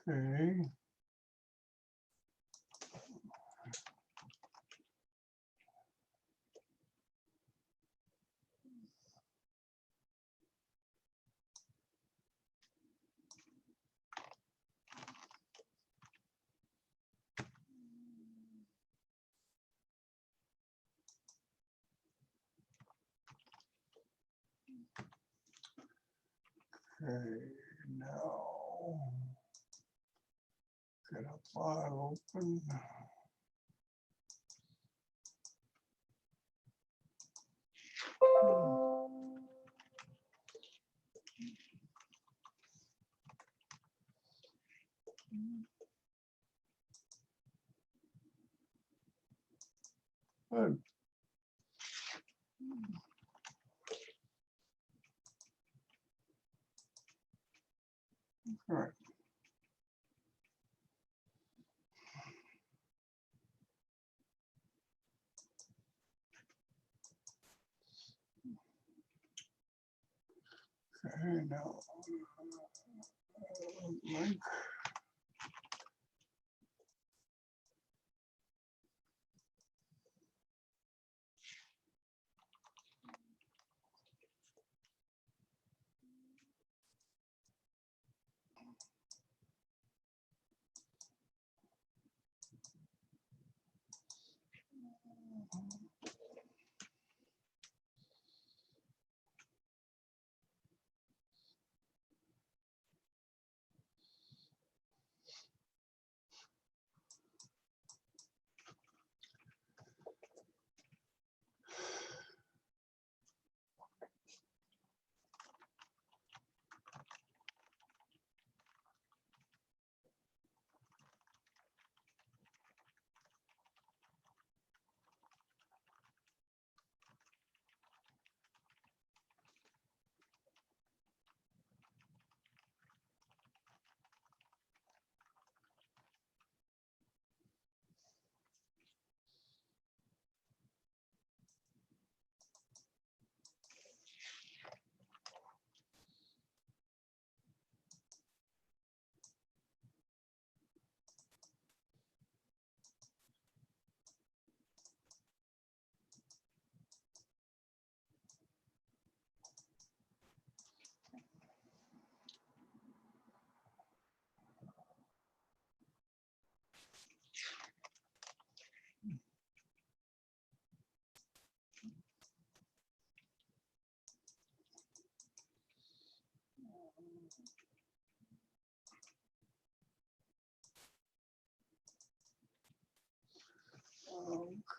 Okay. Okay, now get a file open. Good. All right. Okay, now link.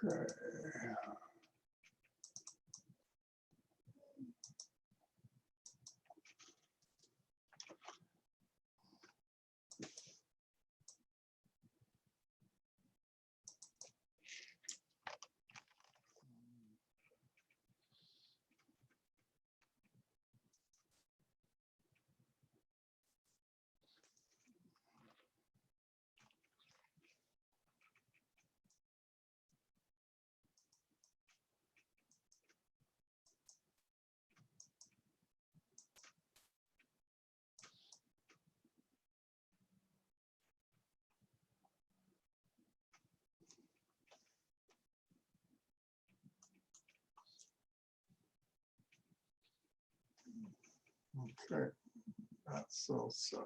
Okay. Okay, that's all set.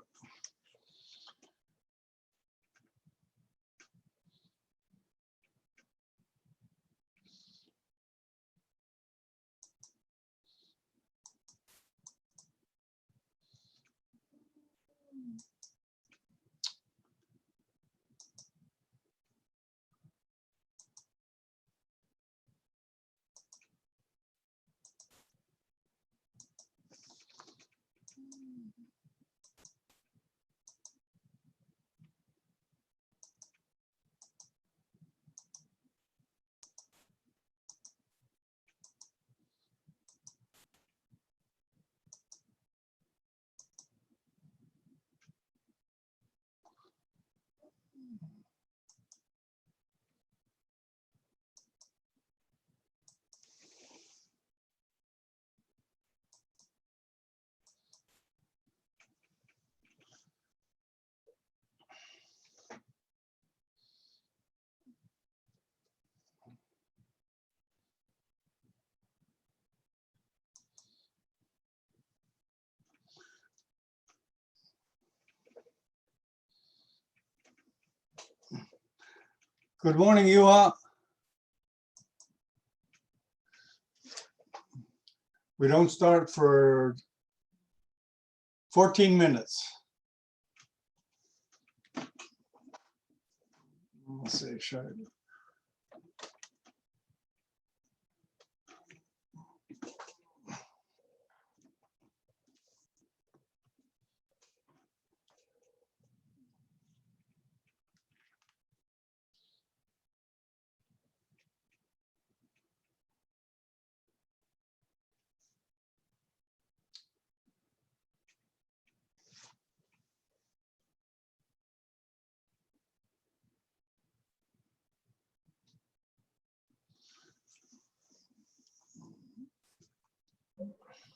Good morning, Juha. We don't start for 14 minutes. Let's see, should I?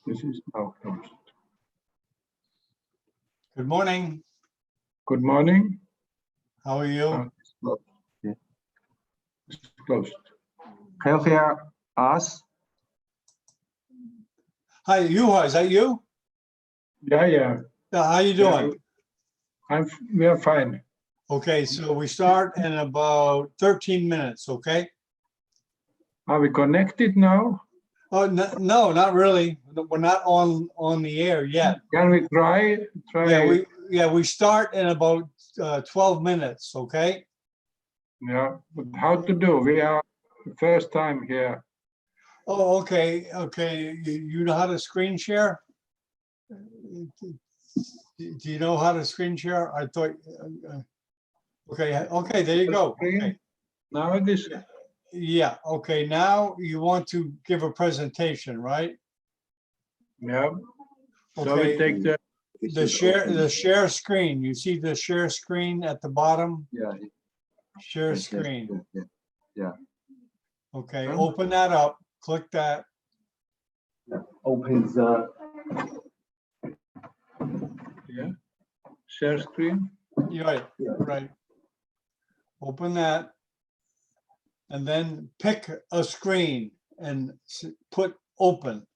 This is now closed. Good morning. Good morning. How are you? It's closed. Yeah. It's closed. Can you hear us? Hi, Juha, is that you? Yeah. How you doing? We are fine. Okay, so we start in about 13 minutes, okay? Are we connected now? Oh, no, not really. We're not on the air yet. Can we try? Yeah, we start in about 12 minutes, okay? Yeah, but how to do? We are first time here. Oh, okay. You know how to screen share? Do you know how to screen share? I thought, okay, there you go. Okay. Now it is. Yeah, okay, now you want to give a presentation, right? Yeah. So Okay. we take The share screen. You see the share screen at the bottom? Yeah. Share screen. Yeah. Okay, open that up, click that. Open the. Yeah. Share screen. Right. Open that. And then pick a screen and put open.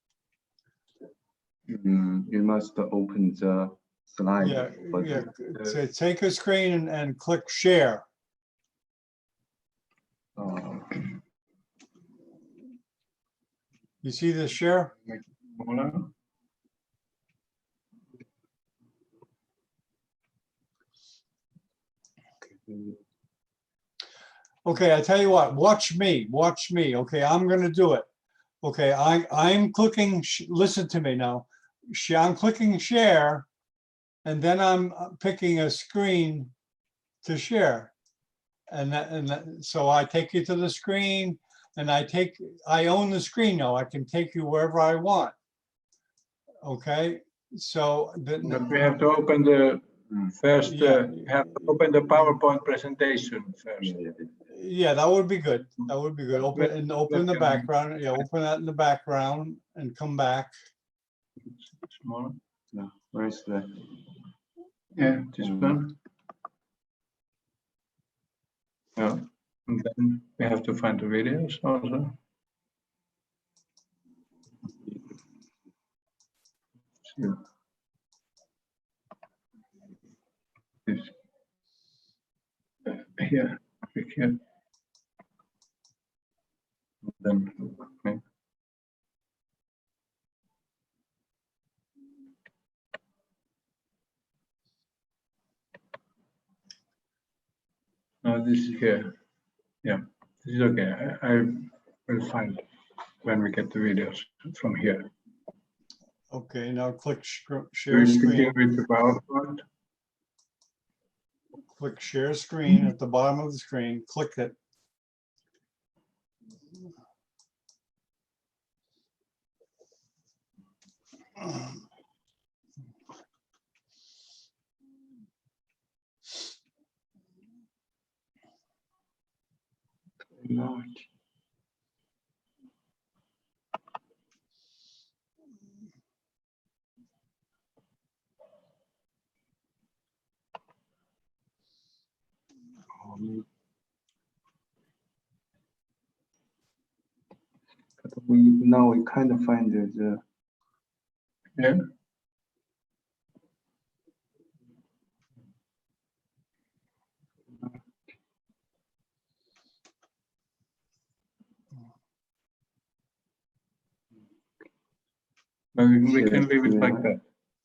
You must open the slide. Yeah. So take a screen and click share. You see the share? Okay, I tell you what, watch me. Okay, I'm gonna do it. Okay, I'm clicking, listen to me now. I'm clicking share, and then I'm picking a screen to share. So I take you to the screen, and I own the screen now. I can take you wherever I want. Okay, so but we have to open the first. We have to open the PowerPoint presentation first. Yeah, that would be good. Open the background. Yeah, open that in the background and come back. Smaller. No, where is the? Yeah, this one. Yeah, and then we have to find the videos also. Yeah. This. Here, click here. Then, okay. Now this is here. Yeah, this is okay. I will find when we get the videos from here. Okay, now click share screen. With the PowerPoint. Click share screen at the bottom of the screen. Click it. Large. But we kind of find the. Yeah. So we can leave it like that.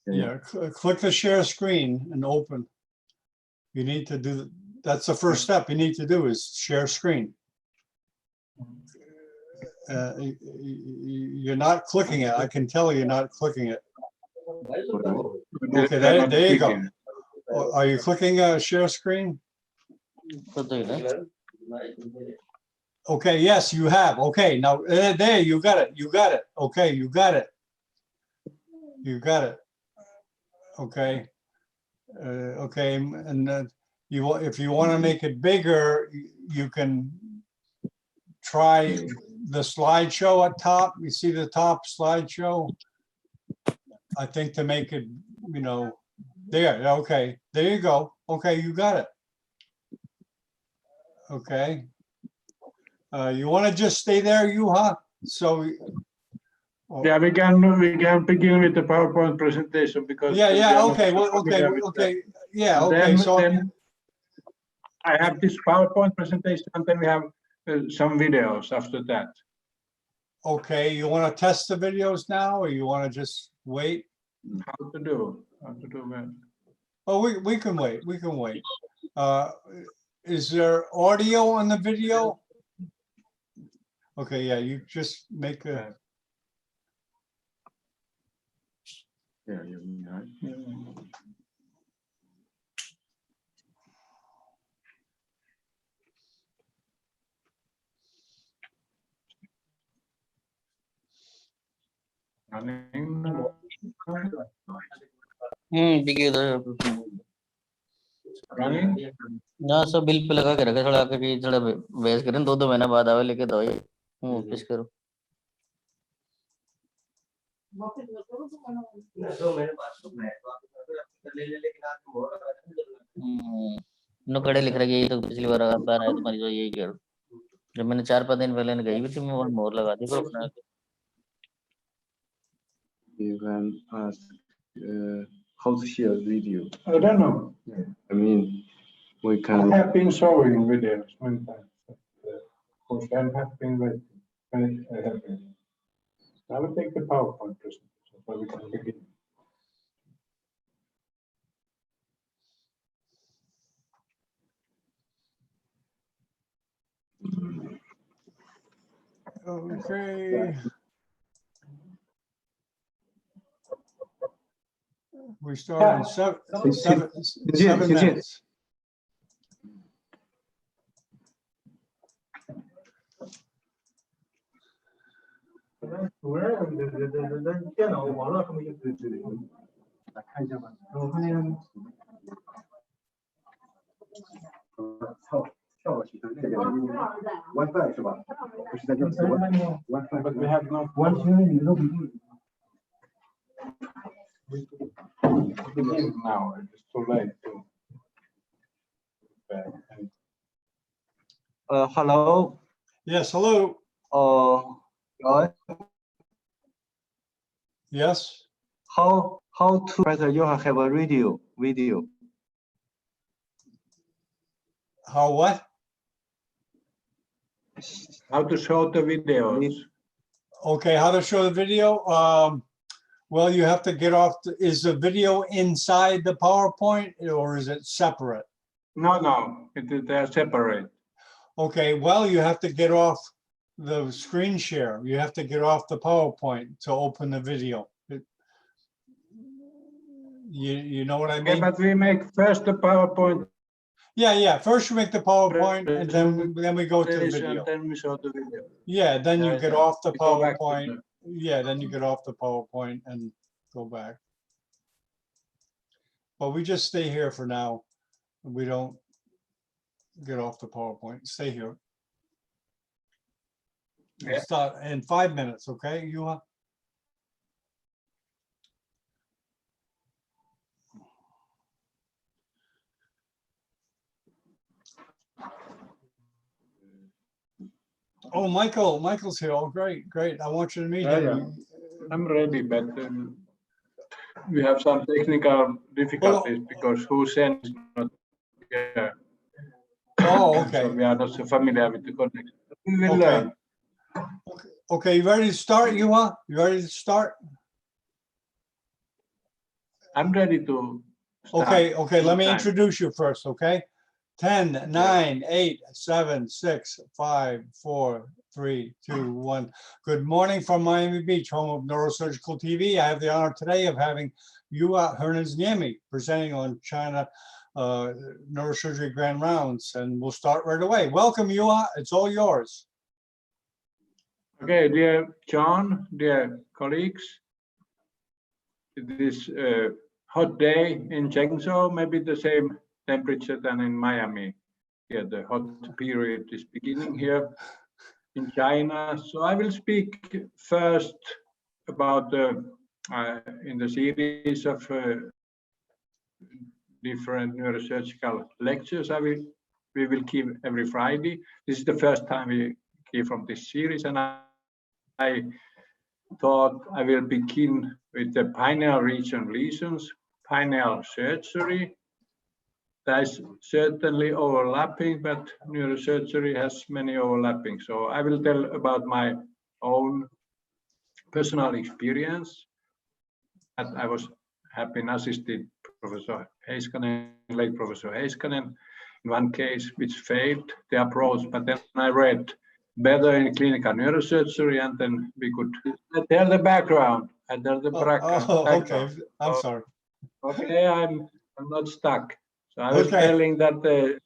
Yeah, click the share screen and open. You need to do, that's the first step you need to do is share screen. You're not clicking it. I can tell you're not clicking it. Okay, there you go. Are you clicking share screen? Okay, yes, you have. Okay, now there you got it. You got it. Okay, you got it. You got it. Okay. Okay, and if you want to make it bigger, you can try the slideshow at top. You see the top slideshow? I think to make it, you know, there. Okay, there you go. Okay, you got it. Okay. You want to just stay there, Juha? So. Yeah, we can begin with the PowerPoint presentation because. Yeah. Okay. Well. Okay. Yeah. Okay. Then I have this PowerPoint presentation, and then we have some videos after that. Okay. You want to test the videos now, or you want to just wait? How to do that? Oh, we can wait. We can wait. Is there audio on the video? Okay. Yeah. You just make a. Yeah, you're right. Running? ना सब bill pay लगा के रखे थोड़ा कि थोड़ा बहस करें 2 महीना बाद आवे लेके दो वापस करो नो कड़े लिख रहा है ये तो पिछली बार आया तुम्हारी जो यही करो जब मैंने 4-5 दिन पहले गई भी थी मैं वहां मोहर लगा दी पर अपना You can ask how to share video. I don't know. Yeah. I mean, we I can. have been showing videos many times. Of course, I have been waiting. I have been. I will take the PowerPoint presentation so we can begin. Okay. We start in seven minutes. WiFi 是吧？不是在这 WiFi。 But we have not. Begin now. It's too late to. Hello. Yes, hello. Yes. How to better you have a video? How what? How to show the videos. Okay, how to show the video? Well, you have to get off. Is the video inside the PowerPoint or is it separate? No, they're separate. Okay, well, you have to get off the screen share. You have to get off the PowerPoint to open the video. You know what I mean? Okay, but we make first the PowerPoint. Yeah. First you make the PowerPoint and then we go to the video. Then we show the video. Yeah, then you get off the We go back to PowerPoint. Yeah, then you get off the PowerPoint and go back. But we just stay here for now. We don't get off the PowerPoint. Stay here. We'll start in 5 minutes, okay, Juha? Oh, Michael's here. Oh, great. I want you to meet him. Yeah. I'm ready, but we have some technical difficulties because Hussein is not here. Oh, okay. So we are not so familiar with the connection. We will Okay. learn. Okay, you ready to start, Juha? You ready to start? I'm ready to start. Okay, let me Anytime. introduce you first, okay? 10, 9, 8, 7, 6, 5, 4, 3, 2, 1. Good morning from Miami Beach, home of Neurosurgical TV. I have the honor today of having Juha Hernesniemi presenting on China Neurosurgery Grand Rounds, and we'll start right away. Welcome, Juha. It's all yours. Okay, dear John, dear colleagues, this hot day in Chengzhou, maybe the same temperature than in Miami. Here, the hot period is beginning here in China. So I will speak first about in the series of different neurosurgical lectures we will give every Friday. This is the first time we give from this series, and I thought I will begin with the pineal region lesions, pineal surgery. There's certainly overlapping, but neurosurgery has many overlapping. So I will tell about my own personal experience. That I have been assisted Professor Heiskanen, late Professor Heiskanen, in one case which failed the approach, but then I read better in clinical neurosurgery, and then we could tell the background. I tell the background. Okay, I'm sorry. Okay, I'm not stuck. So I was Okay. telling that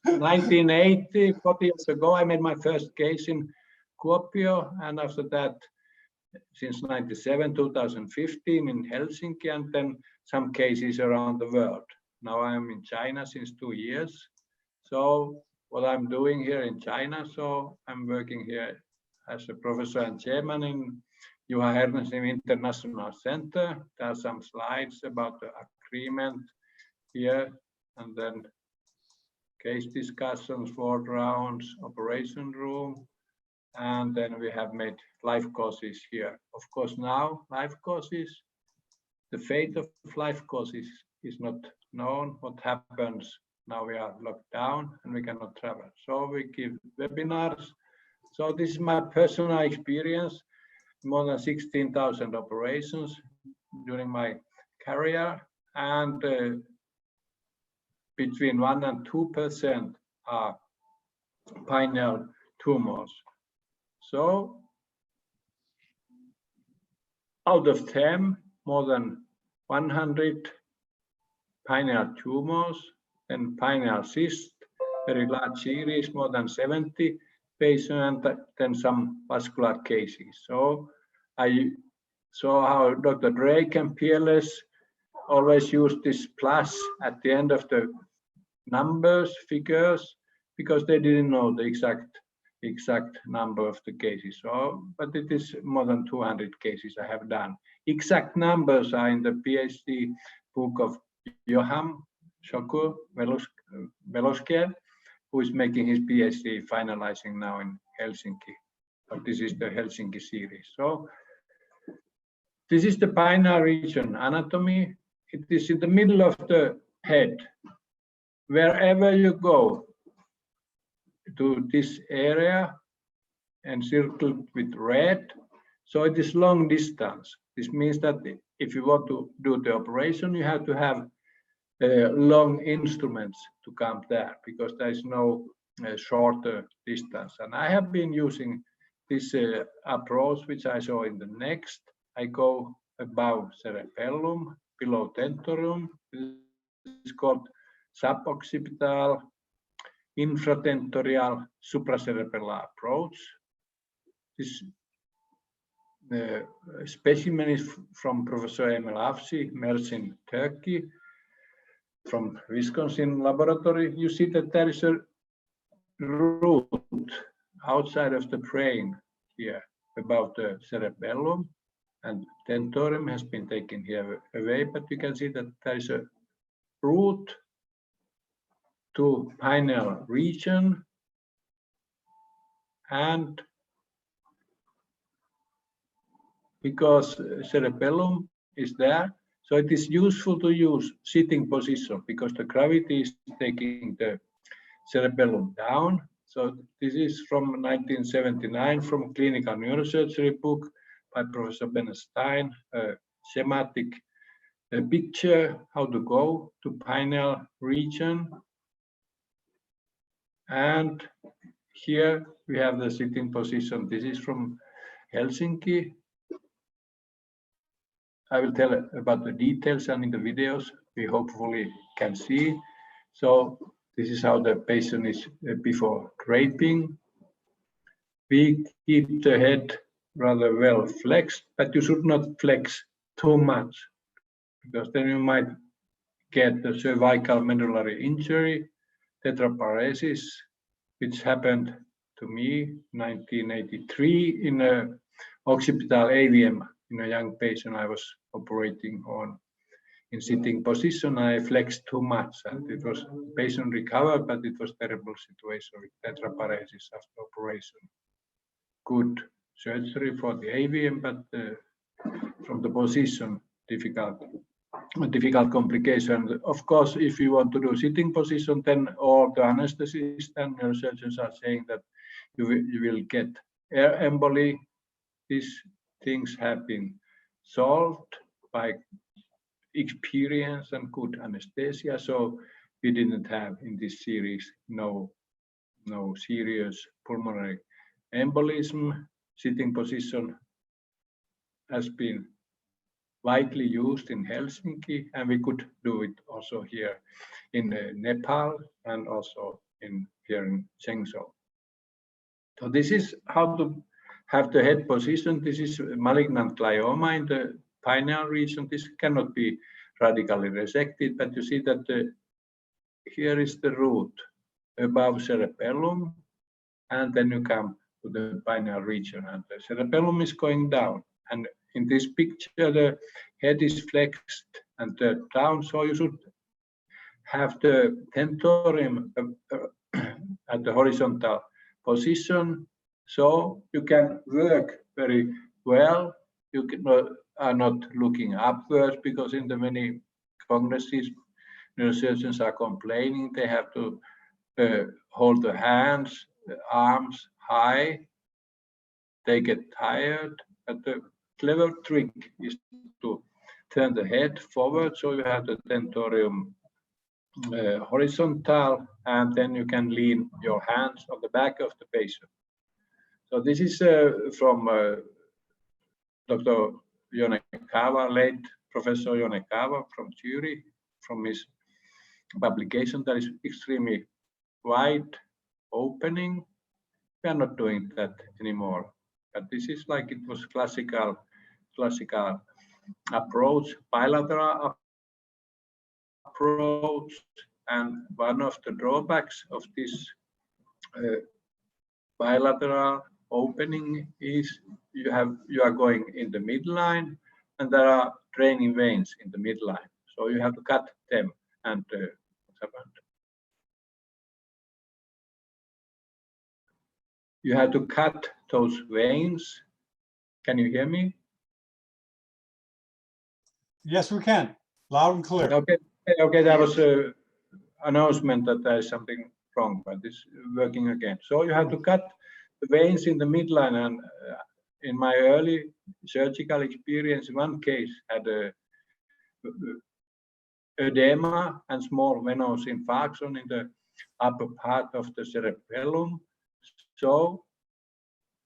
1980, 40 years ago, I made my first case in Kuopio, and after that, since 97, 2015 in Helsinki, and then some cases around the world. Now I'm in China since 2 years. So what I'm doing here in China, so I'm working here as a professor and chairman in Juha Hernesniemi International Center. There are some slides about the agreement here, and then case discussions, 4 rounds, operation room, and then we have made life courses here. Of course, now life courses, the fate of life courses is not known. What happens now? We are locked down and we cannot travel. So we give webinars. So this is my personal experience, more than 16,000 operations during my career, and between 1 and 2% are pineal tumors. So out of 10, more than 100 pineal tumors, and pineal cyst, very large series, more than 70 patients, and then some vascular cases. So I saw how Dr. Drake and PLS always use this plus at the end of the numbers, figures, because they didn't know the exact number of the cases. So, but it is more than 200 cases I have done. Exact numbers are in the PhD book of Juha Veloske, who is making his PhD finalizing now in Helsinki. But this is the Helsinki series. So this is the pineal region anatomy. It is in the middle of the head. Wherever you go to this area and circled with red, so it is long distance. This means that if you want to do the operation, you have to have long instruments to come there, because there is no shorter distance. And I have been using this approach, which I show in the next. I go above cerebellum, below tentorium. It's called suboccipital, infratentorial, supracerebellar approach. This specimen is from Professor Emil Avci, Mersin, Turkey, from Wisconsin laboratory. You see that there is a root outside of the brain here, about the cerebellum, and tentorium has been taken here away, but you can see that there is a root to pineal region, and because cerebellum is there, so it is useful to use sitting position, because the gravity is taking the cerebellum down. So this is from 1979 from Clinical Neurosurgery book by Professor Bennett Stein, a schematic a picture how to go to pineal region. And here we have the sitting position. This is from Helsinki. I will tell about the details and in the videos we hopefully can see. So this is how the patient is before draping. We keep the head rather well flexed, but you should not flex too much because then you might get the cervical medullary injury, tetraparesis, which happened to me 1983 in a occipital AVM in a young patient I was operating on. In sitting position, I flexed too much, and it was patient recovered, but it was terrible situation with tetraparesis after operation. Good surgery for the AVM, but from the position, difficult complication. Of course, if you want to do sitting position, then all the anesthetists and neurosurgeons are saying that you will get air emboli. These things have been solved by experience and good anesthesia. So we didn't have in this series no serious pulmonary embolism. Sitting position has been widely used in Helsinki, and we could do it also here in Nepal and also here in Chengzhou. So this is how to have the head position. This is malignant glioma in the pineal region. This cannot be radically resected, but you see that here is the root above cerebellum, and then you come to the pineal region, and the cerebellum is going down. And in this picture, the head is flexed and down, so you should have the tentorium at the horizontal position, so you can work very well. You are not looking upwards, because in the many congresses, neurosurgeons are complaining they have to hold the hands, the arms high. They get tired, but the clever trick is to turn the head forward, so you have the tentorium horizontal, and then you can lean your hands on the back of the patient. So this is from Dr. Yonekawa, late Professor Yonekawa from Zurich, from his publication that is extremely wide opening. We are not doing that anymore, but this is like it was classical approach, bilateral approach, and one of the drawbacks of this bilateral opening is you are going in the midline, and there are draining veins in the midline, so you have to cut them. And what's happened? You have to cut those veins. Can you hear me? Yes, we can. Loud and clear. Okay, that was an announcement that there is something wrong, but it's working again. So you have to cut the veins in the midline, and in my early surgical experience, one case had a edema and small venous infarction in the upper part of the cerebellum. So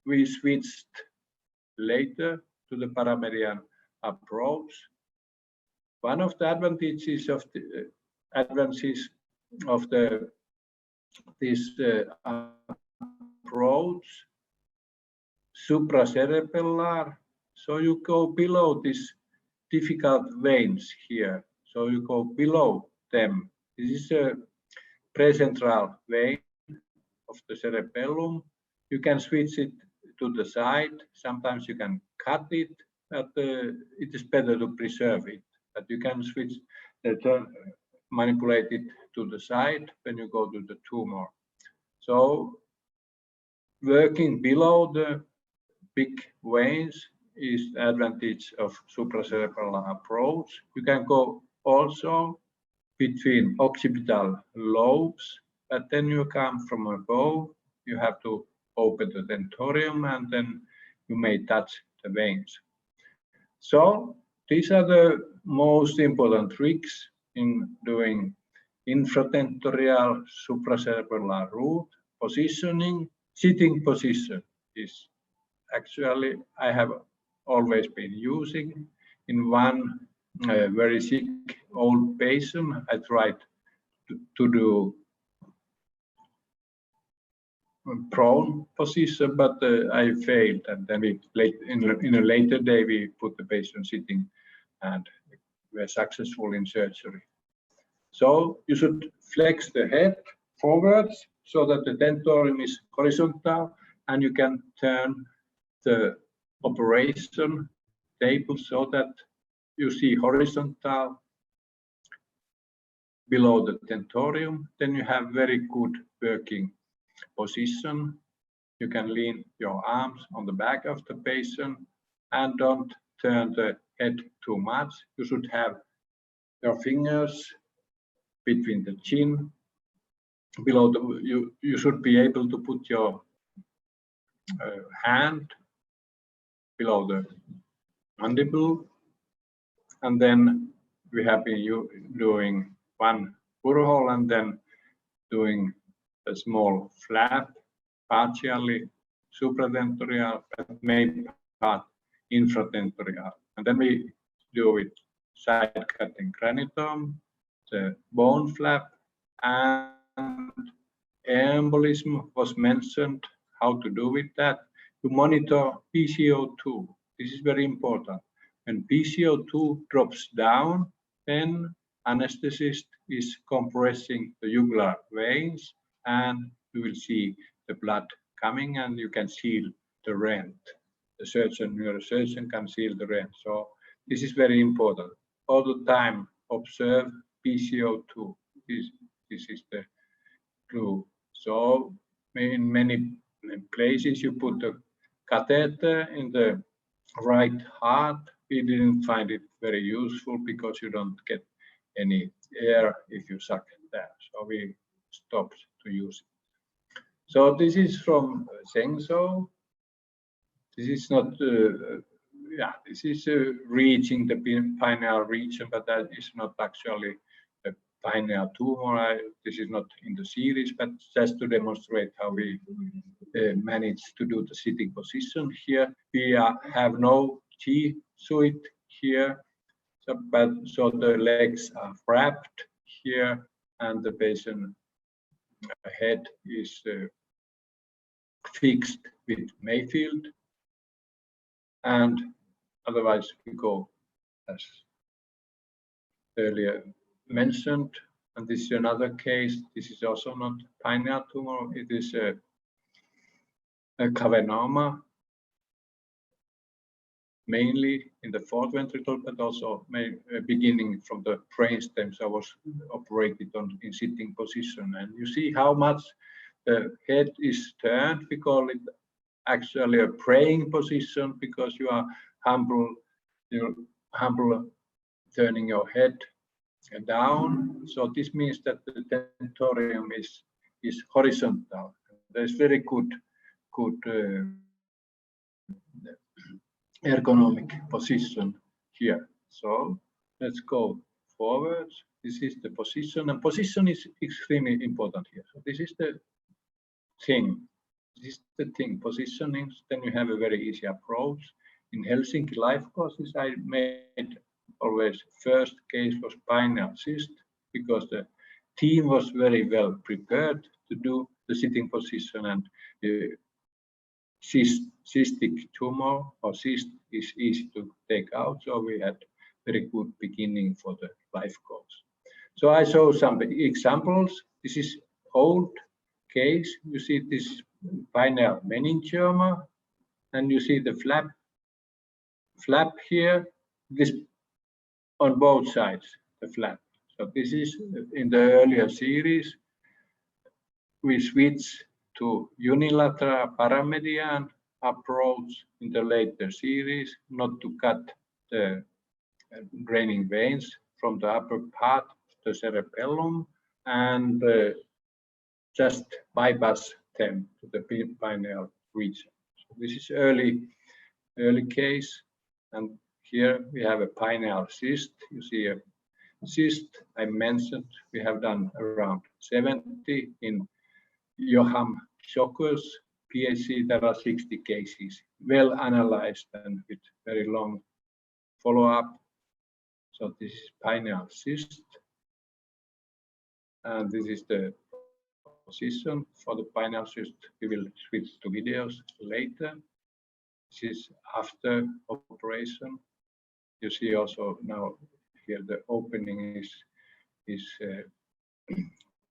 we switched later to the paramedian approach. One of the advantages of this approach, supracerebellar. So you go below these difficult veins here. So you go below them. This is a precentral vein of the cerebellum. You can switch it to the side. Sometimes you can cut it, but it is better to preserve it. But you can switch, manipulate it to the side when you go to the tumor. So working below the big veins is the advantage of supracerebellar approach. You can go also between occipital lobes, but then you come from above. You have to open the tentorium, and then you may touch the veins. So these are the most important tricks in doing infratentorial supracerebellar root positioning. Sitting position is actually I have always been using. In one very sick old patient, I tried to do prone position, but I failed, and then in a later day we put the patient sitting, and were successful in surgery. So you should flex the head forwards so that the tentorium is horizontal, and you can turn the operation table so that you see horizontal below the tentorium. Then you have very good working position. You can lean your arms on the back of the patient and don't turn the head too much. You should have your fingers between the chin. Below the, you should be able to put your hand below the mandible, and then we have been doing one burr hole and then doing a small flap, partially supratentorial, but main part infratentorial. And then we do it side cutting granitome, the bone flap, and embolism was mentioned, how to do with that. To monitor PCO2. This is very important. When PCO2 drops down, then anesthetist is compressing the jugular veins, and you will see the blood coming, and you can seal the rent. The surgeon, neurosurgeon can seal the rent. So this is very important. All the time observe PCO2. This is the clue. So in many places you put the catheter in the right heart. We didn't find it very useful because you don't get any air if you suck there. So we stopped to use it. So this is from Zhengzhou. This is not, this is reaching the pineal region, but that is not actually a pineal tumor. This is not in the series, but just to demonstrate how we managed to do the sitting position here. We have no G-suite here, so the legs are wrapped here, and the patient head is fixed with Mayfield, and otherwise we go as earlier mentioned. And this is another case. This is also not pineal tumor. It is a cavernoma, mainly in the fourth ventricle, but also beginning from the brainstem. So I was operated on in sitting position, and you see how much the head is turned. We call it actually a praying position because you are humble, turning your head down. So this means that the tentorium is horizontal. There's very good ergonomic position here. So let's go forward. This is the position, and position is extremely important here. So this is the thing. This is the thing, positioning. Then you have a very easy approach. In Helsinki life courses, I made always first case was pineal cyst because the team was very well prepared to do the sitting position, and the cystic tumor or cyst is easy to take out. So we had very good beginning for the life course. So I show some examples. This is old case. You see this pineal meningioma, and you see the flap here. This on both sides, the flap. So this is in the earlier series. We switch to unilateral paramedian approach in the later series, not to cut the draining veins from the upper part of the cerebellum and just bypass them to the pineal region. So this is early case, and here we have a pineal cyst. You see a cyst I mentioned. We have done around 70 in Johan Schocker's PhD. There are 60 cases, well analyzed and with very long follow-up. So this is pineal cyst, and this is the position for the pineal cyst. We will switch to videos later. This is after operation. You see also now here the opening is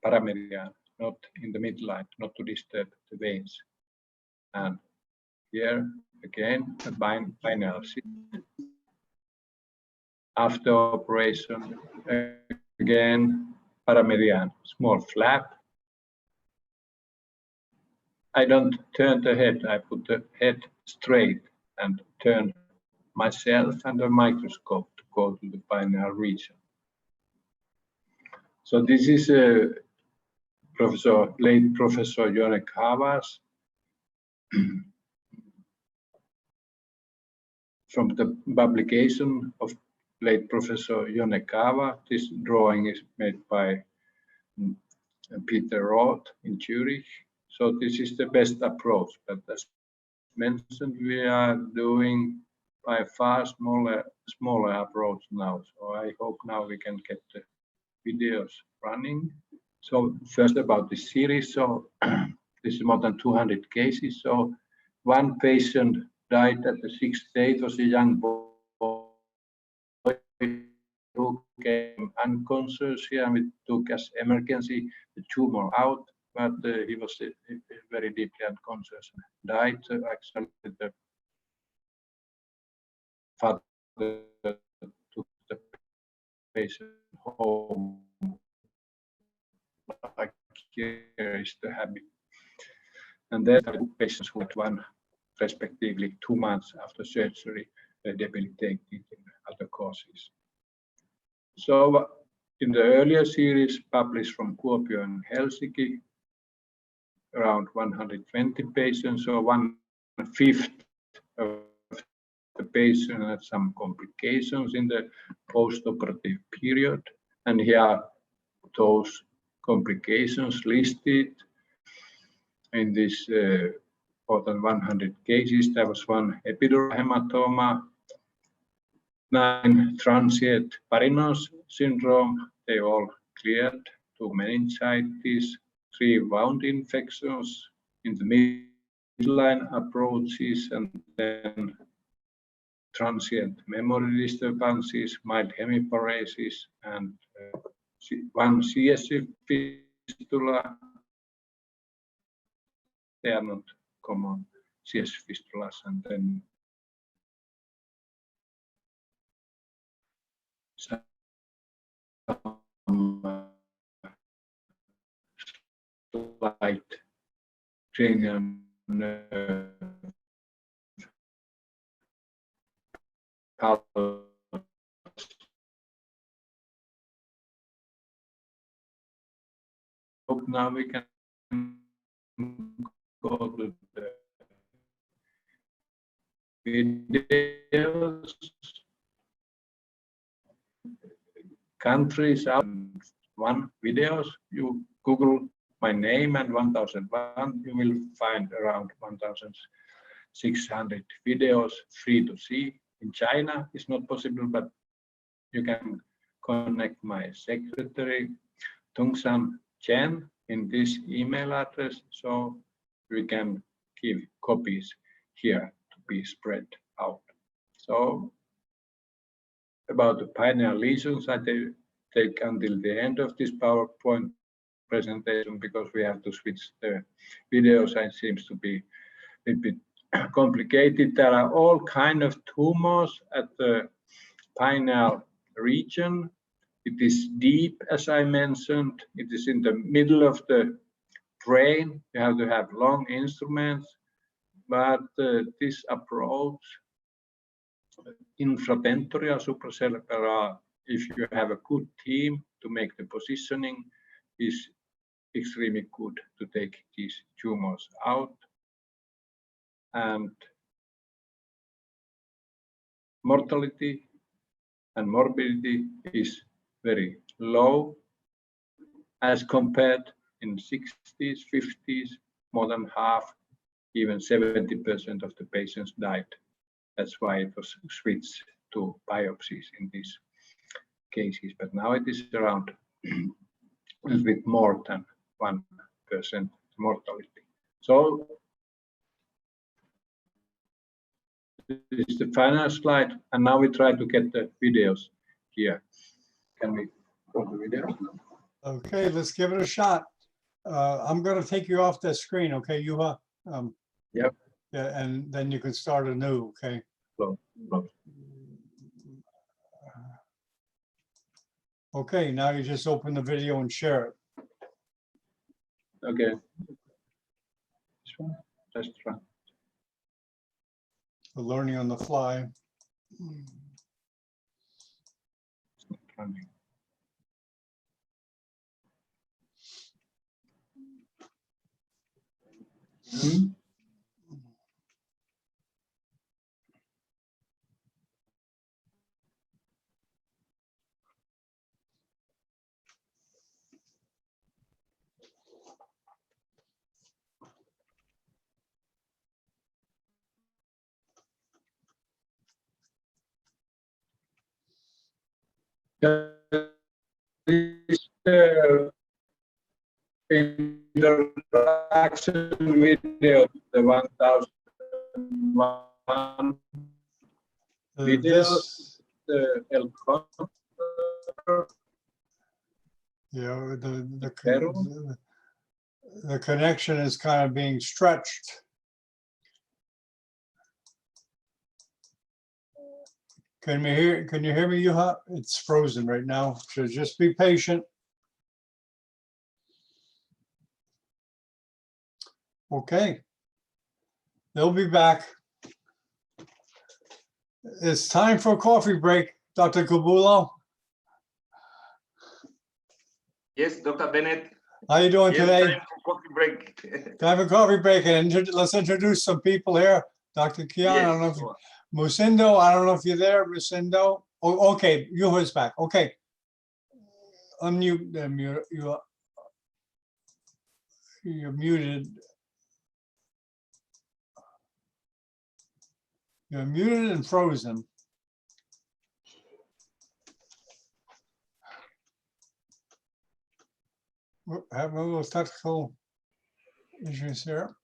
paramedian, not in the midline, not to disturb the veins. And here again a pineal cyst. After operation, again paramedian, small flap. I don't turn the head, I put the head straight and turn myself and a microscope to go to the pineal region. So this is late Professor Jone Kava's from the publication of late Professor Jone Kava. This drawing is made by Peter Roth in Zurich. So this is the best approach, but as mentioned, we are doing by far smaller approach now. So I hope now we can get the videos running. So first about the series. So this is more than 200 cases. So one patient died at the 6th day. It was a young boy who came unconscious here, and we took as emergency the tumor out, but he was very deeply unconscious and died. So actually the father took the patient home, like here is the habit. And then the patients who had one, respectively 2 months after surgery, debilitated in other causes. So in the earlier series published from Kuopio and Helsinki, around 120 patients, so 1/5 of the patient had some complications in the post-operative period. And here are those complications listed in this more than 100 cases. There was one epidural hematoma, 9 transient Parinos syndrome, they all cleared, 2 meningitis, 3 wound infections in the midline approaches, and then transient memory disturbances, mild hemiparesis, and 1 CSF fistula. They are not common CSF fistulas, and then some slight cranial nerve palpable. Hope now we can go to the videos. Countries out 1 videos. You Google my name and 1001, you will find around 1,600 videos free to see. In China, it's not possible, but you can connect my secretary, Tungsan Chen, in this email address, so we can give copies here to be spread out. So about the pineal lesions, I take until the end of this PowerPoint presentation because we have to switch the videos and it seems to be a little bit complicated. There are all kinds of tumors at the pineal region. It is deep, as I mentioned. It is in the middle of the brain. You have to have long instruments, but this approach, infratentorial supracerebellar, if you have a good team to make the positioning, is extremely good to take these tumors out. And mortality and morbidity is very low as compared in 60s, 50s, more than half, even 70% of the patients died. That's why it was switched to biopsies in these cases. But now it is around a little bit more than 1% mortality. So this is the final slide, and now we try to get the videos here. Can we go to video? Okay, let's give it a shot. I'm going to take you off the screen, okay, Juha? Yep. Yeah, and then you can start anew, okay? So, Okay, now you just open the video and share it. okay. This one, just try. The learning on the fly. It's not running. This introduction video, the 1001 video, This, the yeah, Pero? the connection is kind of being stretched. Can you hear me, Juha? It's frozen right now, so just be patient. Okay. They'll be back. It's time for a coffee break, Dr. Kubulo. Yes, Dr. Bennett. How you doing Yes, today? time for coffee break. Time for coffee break, and let's introduce some people here. Dr. Kian, I don't know if Yes, Musindo, I don't know if you're there, Musindo. Oh, okay, Juha's back. Okay. Unmute them. You're muted. You're muted and frozen. We're having a little technical issues here.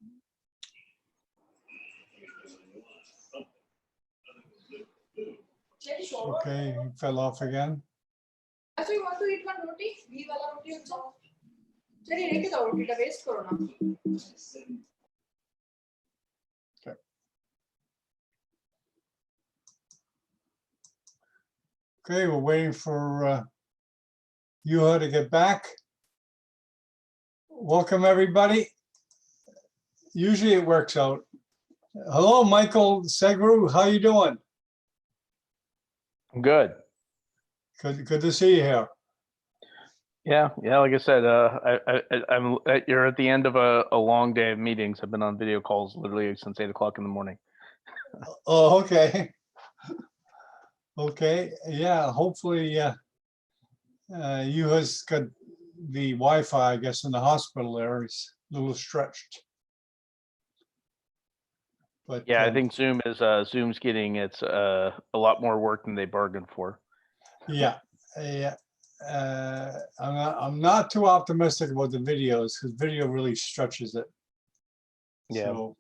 Okay, he fell off again. So you want to eat one roti? Ghee wala roti also. Chali reke dao roti ta waste karo na. Okay, we're waiting for Juha to get back. Welcome, everybody. Usually it works out. Hello, Michael Segru. How you doing? I'm good. Good to see you here. Yeah. Like I said, you're at the end of a long day of meetings. I've been on video calls literally since 8 o'clock in the morning. Oh, okay. Okay, yeah, hopefully Juha's got the Wi-Fi, I guess, in the hospital there is a little stretched. But Yeah, I think Zoom's getting a lot more work than they bargained for. yeah. I'm not too optimistic about the videos because video really stretches it. Yeah. So,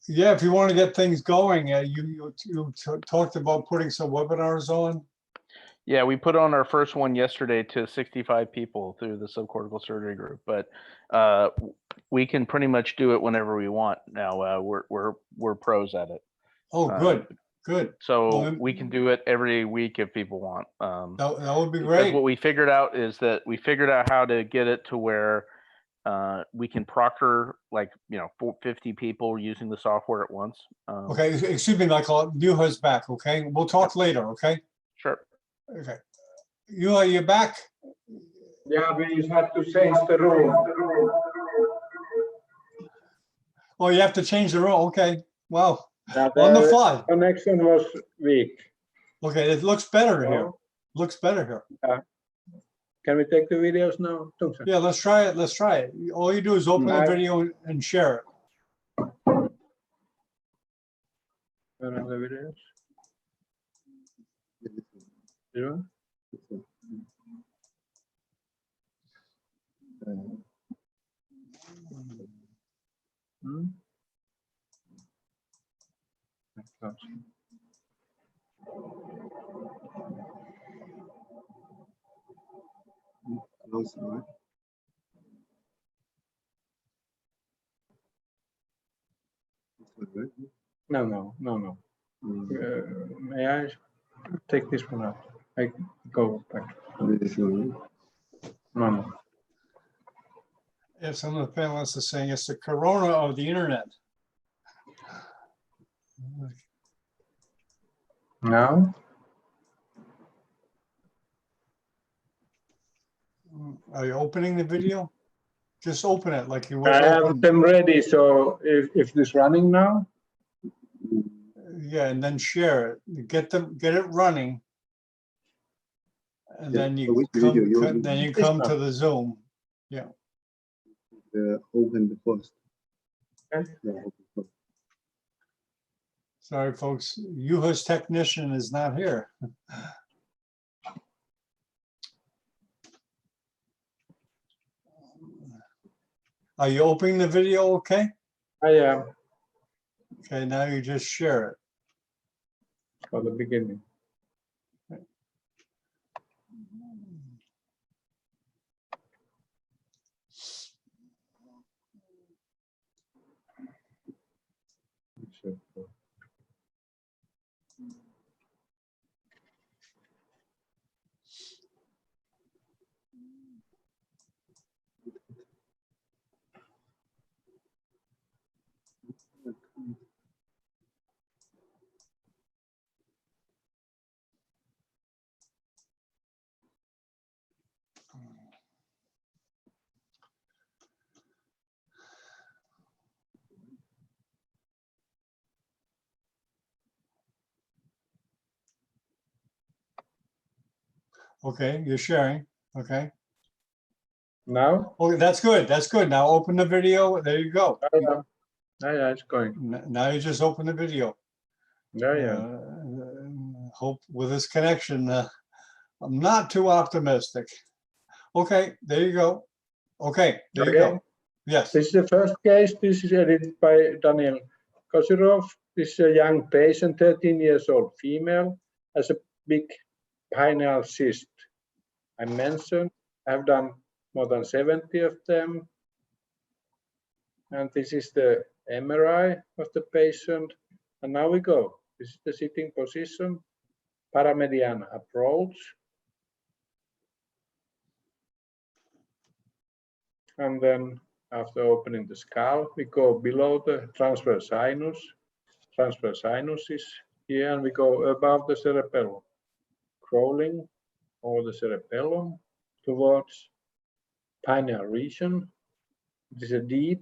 yeah, if you want to get things going, you talked about putting some webinars on. Yeah, we put on our first one yesterday to 65 people through the subcortical surgery group, but we can pretty much do it whenever we want now. We're pros at it. Oh, good. So Well, we can do it every week if people want. that would be Because great. what we figured out is that we figured out how to get it to where we can proctor 50 people using the software at once. Okay, excuse me, Michael. Juha's back. Okay, we'll talk later. Okay. Sure. Okay. Juha, you back? Yeah, we just had to change the room. Oh, you have to change the room. Okay. Wow. Yeah, On the the fly. connection was weak. Okay, it looks better here. So, Looks better here. can we take the videos now? Tungsen? Yeah, let's try it. Let's try it. All you do is open the I- video and share it. Where are the videos? Zero? Hmm? Close, right? This one, right? No. Mm, May I take this one out? I go back. this one, right? No. Yeah, some of the panelists are saying it's the corona of the internet. Now? Are you opening the video? Just open it like you would I have open. them ready, so if this running now? Yeah, and then share it. Get it running. And Yeah, then so you which video you come, want then you This come one. to the Zoom. open the first. Okay. Yeah, open first. Sorry, folks. Juha's technician is not here. Are you opening the video okay? I am Okay, now you just share it. for the beginning. Okay, you're sharing. Okay. Now? Okay, that's good. That's good. Now open the video. There you go. Yeah, it's going. Now you just open the video. Yeah. Hope with this connection, I'm not too optimistic. Okay, there you go. Okay, there you go. Yes. This is the first case. This is edited by Daniel Kosirov. This is a young patient, 13 years old female, has a big pineal cyst. I mentioned I've done more than 70 of them. And this is the MRI of the patient. And now we go. This is the sitting position, paramedian approach. And then after opening the skull, we go below the transverse sinus. Transverse sinus is here, and we go above the cerebellum, crawling over the cerebellum towards pineal region. It is a deep,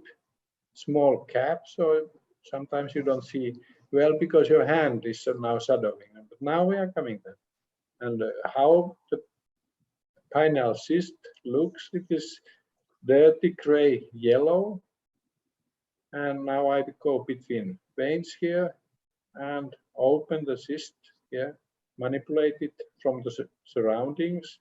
small cap, so sometimes you don't see well because your hand is now shadowing. But now we are coming there. And how the pineal cyst looks, it is dirty gray yellow. And now I go between veins here and open the cyst here, manipulate it from the surroundings.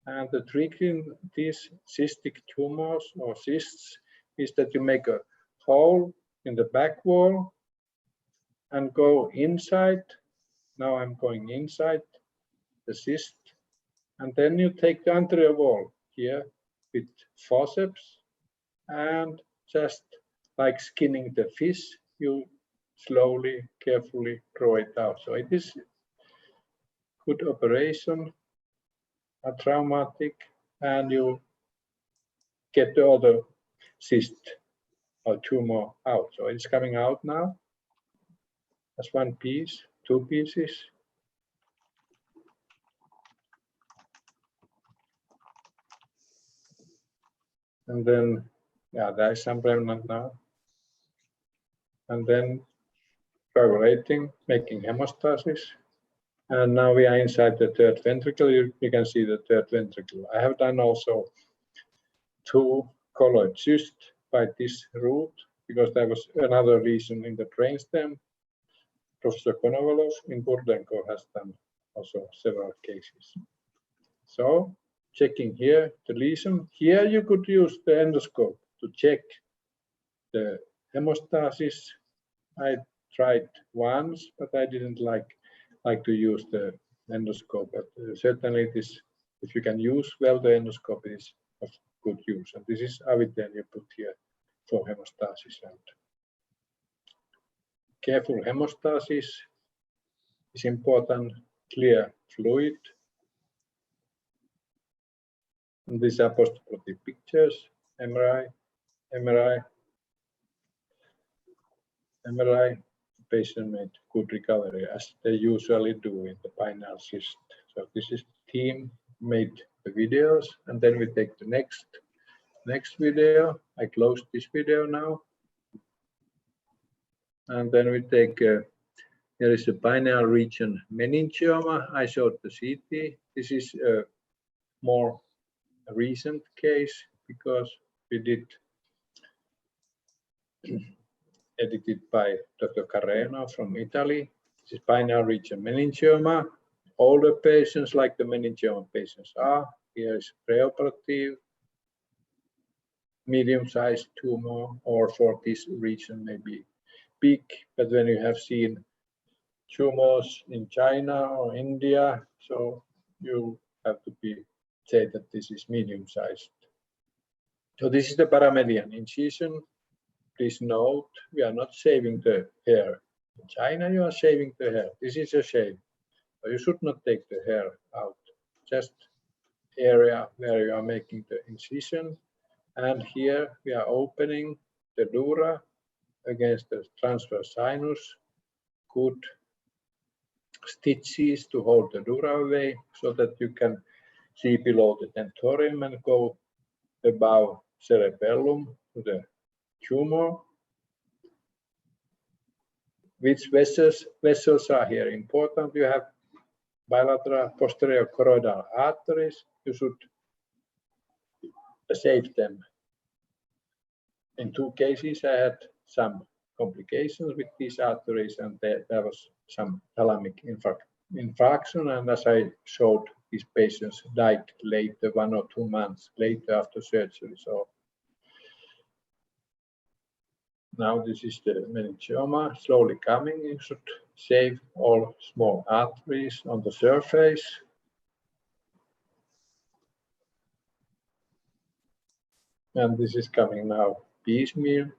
And the trick in these cystic tumors or cysts is that you make a hole in the back wall and go inside. Now I'm going inside the cyst. And then you take the anterior wall here with forceps and just like skinning the fish, you slowly, carefully draw it out. So it is good operation, a traumatic, and you get the other cyst or tumor out. So it's coming out now as one piece, two pieces. And then, yeah, there is some remnant now. and then coagulating, making hemostasis. And now we are inside the third ventricle. You can see the third ventricle. I have done also 2 colloid cysts by this route because there was another lesion in the brainstem. Professor Konovalov in Burdenko has done also several cases. So checking here the lesion. Here you could use the endoscope to check the hemostasis. I tried once, but I didn't like to use the endoscope. But certainly it is, if you can use well the endoscope, it is of good use. And this is aviten you put here for hemostasis. And careful hemostasis is important. Clear fluid. And these are postoperative pictures. MRI. Patient made good recovery as they usually do in the pineal cyst. So this is team made the videos, and then we take the next video. I close this video now, and then we take here is a pineal region meningioma. I showed the CT. This is a more recent case because we did edited by Dr. Carreno from Italy. This is pineal region meningioma. Older patients, like the meningioma patients are. Here is preoperative, medium-sized tumor, or for this region maybe big. But when you have seen tumors in China or India, so you have to say that this is medium-sized. So this is the paramedian incision. Please note, we are not shaving the hair. In China, you are shaving the hair. This is a shave. So you should not take the hair out. Just area where you are making the incision. And here we are opening the dura against the transverse sinus. Good stitches to hold the dura away so that you can see below the tentorium and go above cerebellum to the tumor. Which vessels are here important? You have bilateral posterior choroidal arteries. You should save them. In 2 cases, I had some complications with these arteries, and there was some thalamic infarction. And as I showed, these patients died later, 1 or 2 months later after surgery. So now this is the meningioma slowly coming. You should save all small arteries on the surface. And this is coming now piecemeal.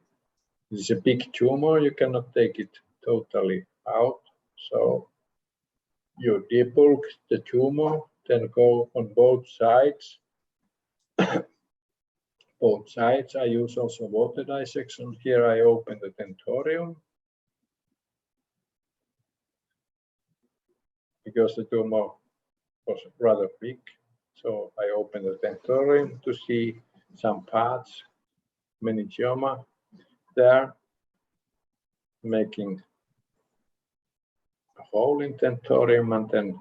This is a big tumor. You cannot take it totally out. So you debulk the tumor, then go on both sides. Both sides. I use also water dissection. Here I open the tentorium because the tumor was rather big. So I open the tentorium to see some parts, meningioma there, making a hole in tentorium and then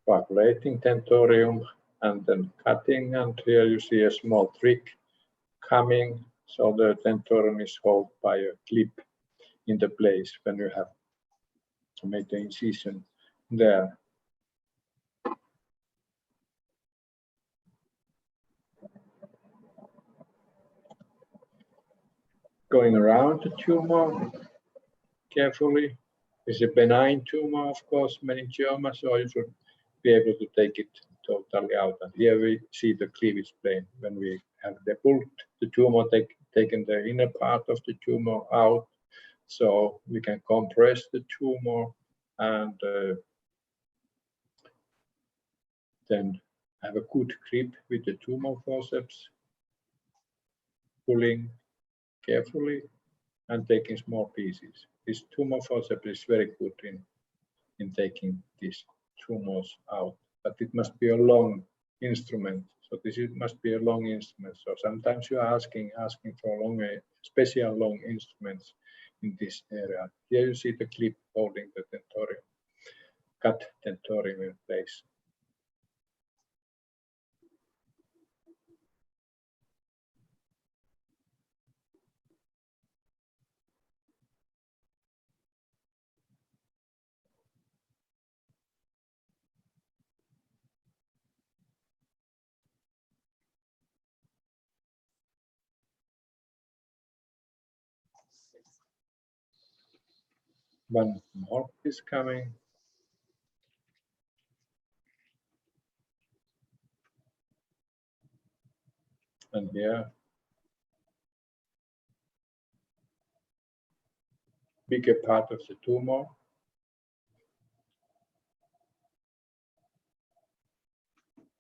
coagulating tentorium and then cutting. And here you see a small trick coming. So the tentorium is held by a clip in the place when you have to make the incision there. Going around the tumor carefully. It's a benign tumor, of course, meningioma, so you should be able to take it totally out. And here we see the cleavage plane when we have debulked the tumor, taken the inner part of the tumor out, so we can compress the tumor and then have a good grip with the tumor forceps, pulling carefully and taking small pieces. This tumor forceps is very good in taking these tumors out, but it must be a long instrument. So must be a long instrument. So sometimes you are asking for special long instruments in this area. Here you see the clip holding the tentorium, cut tentorium in place. One more is coming. And here, bigger part of the tumor.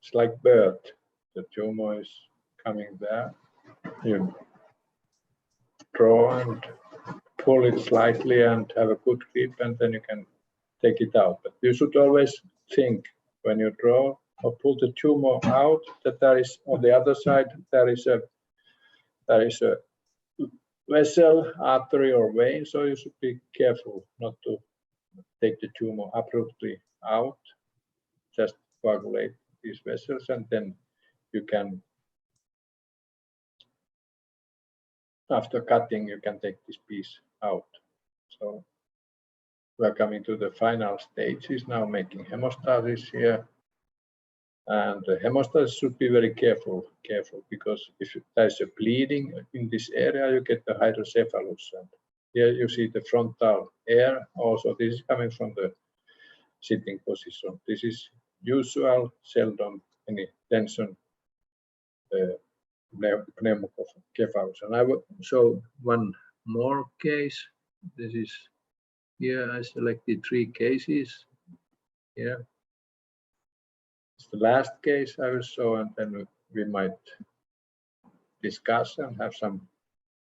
It's like bird. The tumor is coming there. You draw and pull it slightly and have a good grip, and then you can take it out. But you should always think when you draw or pull the tumor out that there is on the other side there is a vessel, artery, or vein. So you should be careful not to take the tumor abruptly out. Just coagulate these vessels, and then you can, after cutting, you can take this piece out. So we're coming to the final stages now, making hemostasis here. And the hemostasis should be very careful, because if there's a bleeding in this area, you get the hydrocephalus. And here you see the frontal air. Also, this is coming from the sitting position. This is usual, seldom any tension pneumocephalus. And I will show one more case. This is here. I selected 3 cases. Here, it's the last case I will show, and then we might discuss and have some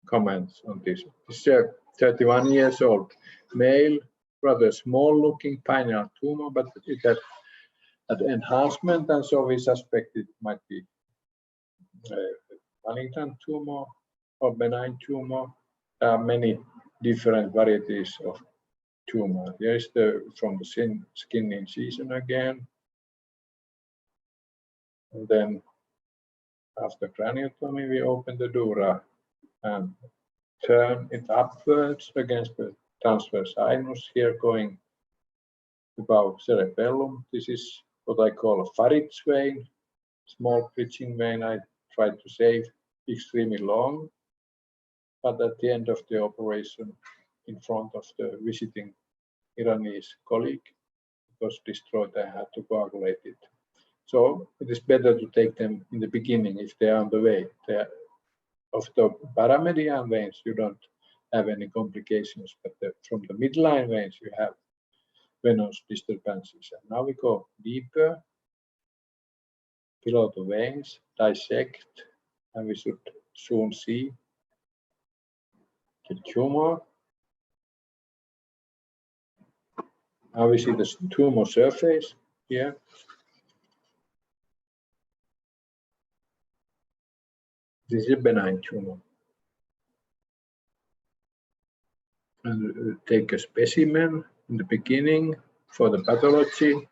comments on this. This is a 31 years old male, rather small looking pineal tumor, but it had enhancement, and so we suspect it might be Huntington tumor or benign tumor. There are many different varieties of tumor. Here is from the skin incision again. And then after craniotomy, we open the dura and turn it upwards against the transverse sinus, here going above cerebellum. This is what I call a Farid's vein, small bridging vein. I tried to save extremely long, but at the end of the operation, in front of the visiting Iranese colleague, it was destroyed. I had to coagulate it. So it is better to take them in the beginning if they are on the way. Of the paramedian veins, you don't have any complications, but from the midline veins, you have venous disturbances. And now we go deeper below the veins, dissect, and we should soon see the tumor. Now we see the tumor surface here. This is a benign tumor. And take a specimen in the beginning for the pathology,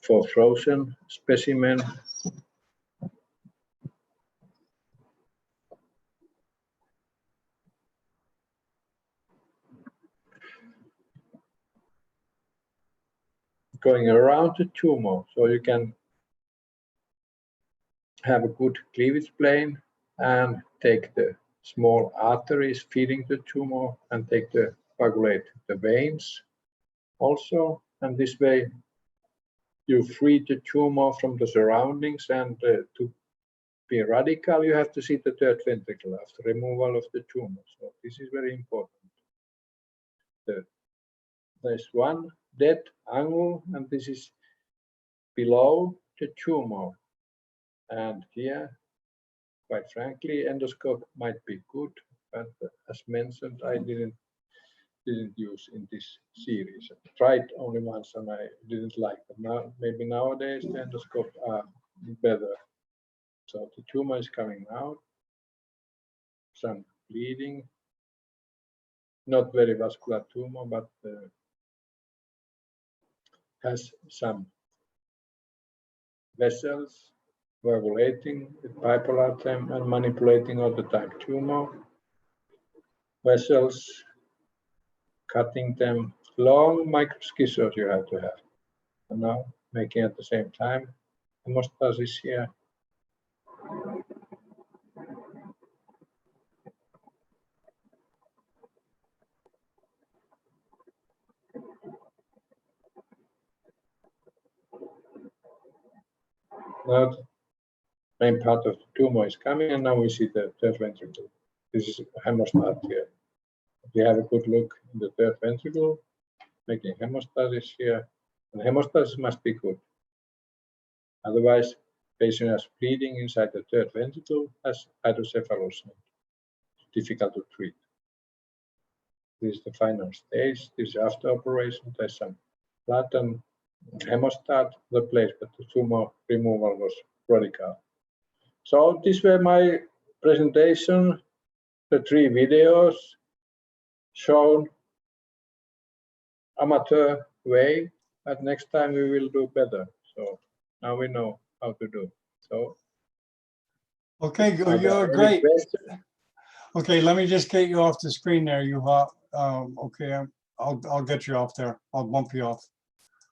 for frozen specimen. Going around the tumor, so you can have a good cleavage plane and take the small arteries feeding the tumor and coagulate the veins also. And this way you free the tumor from the surroundings, and to be radical, you have to see the third ventricle after removal of the tumor. So this is very important. There's one dead angle, and this is below the tumor. And here, quite frankly, endoscope might be good, but as mentioned, I didn't use in this series. I tried only once and I didn't like it. Now, maybe nowadays the endoscope are better. So the tumor is coming out, some bleeding, not very vascular tumor, but has some vessels coagulating with bipolar them and manipulating all the time. Tumor vessels, cutting them, long microschizos you have to have. And now making at the same time hemostasis here. Now the main part of the tumor is coming, and now we see the third ventricle. This is hemostat here. We have a good look in the third ventricle, making hemostasis here. And hemostasis must be good. Otherwise, patient has bleeding inside the third ventricle, has hydrocephalus. Difficult to treat. This is the final stage. This is after operation. There's some blood and hemostat the place, but the tumor removal was radical. So these were my presentation, the 3 videos shown amateur way, but next time we will do better. So now we know how to do. So Okay, are there you're any great. questions? Okay, let me just get you off the screen there, Juha. Okay, I'll get you off there. I'll bump you off.